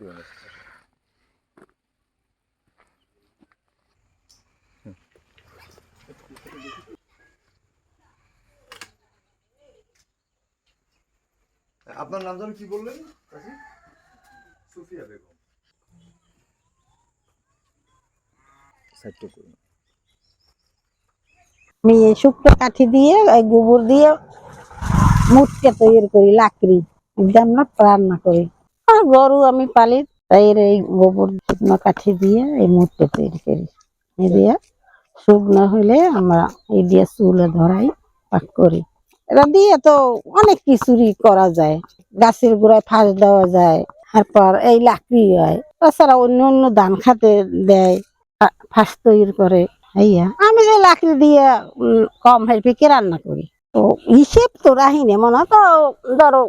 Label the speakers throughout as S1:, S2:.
S1: আপনার নাম জানি কি বললেন? সুফিয়া বেগম।
S2: আমি এই শুকনো কাঠি দিয়ে গোবর দিয়ে মুটকে তৈরি করি, লাকড়ি আমরা রান্না করি। আর গরু আমি পালি, তাই এই গোবর শুকনো কাঠি দিয়ে এই মুটকে তৈরি করি। এই দিয়ে শুকনো হলে আমরা এই দিয়ে চুলে ধরাই পাক করি। এটা দিয়ে তো অনেক কিছুরই করা যায়, গাছের গোড়ায় ফাঁস দেওয়া যায়, তারপর এই লাকড়ি হয়, তাছাড়া অন্য অন্য ধান খাতে দেয়, ফাঁস তৈরি করে। আমি যে লাকড়ি দিয়ে কম হেল্পিকে রান্না করি, তো হিসেব তো রাহিনে মনে তো ধরো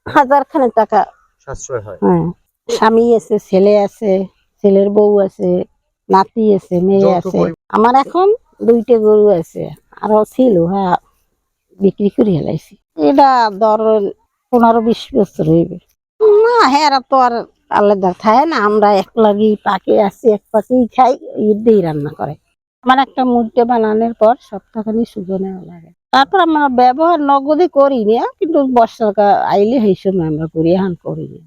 S2: 1000 খানেক টাকা
S1: সাশ্রয় হয়।
S2: হ্যাঁ, স্বামী আছে, ছেলে আছে, ছেলের বউ আছে, নাতি আছে, মেয়ে আছে। আমার এখন 2টে গরু আছে, আরো ছিল, হ্যাঁ বিক্রি করে হেলাইছি। এটা ধরো 15-20 বছর হইবে না। হ্যাঁ তো আর আলাদা খায় না, আমরা এক লাগি পাকে আছি, এক পাকেই খাই, ঈদ দিয়ে রান্না করে। আমার একটা মুদ্দে বানানোর পর সপ্তাহখানি শুধু নেওয়া লাগে। তারপর আমরা ব্যবহার নগদে করি না, কিন্তু বর্ষাকাল আইলে সেই সময় আমরা করি, এখন করি না।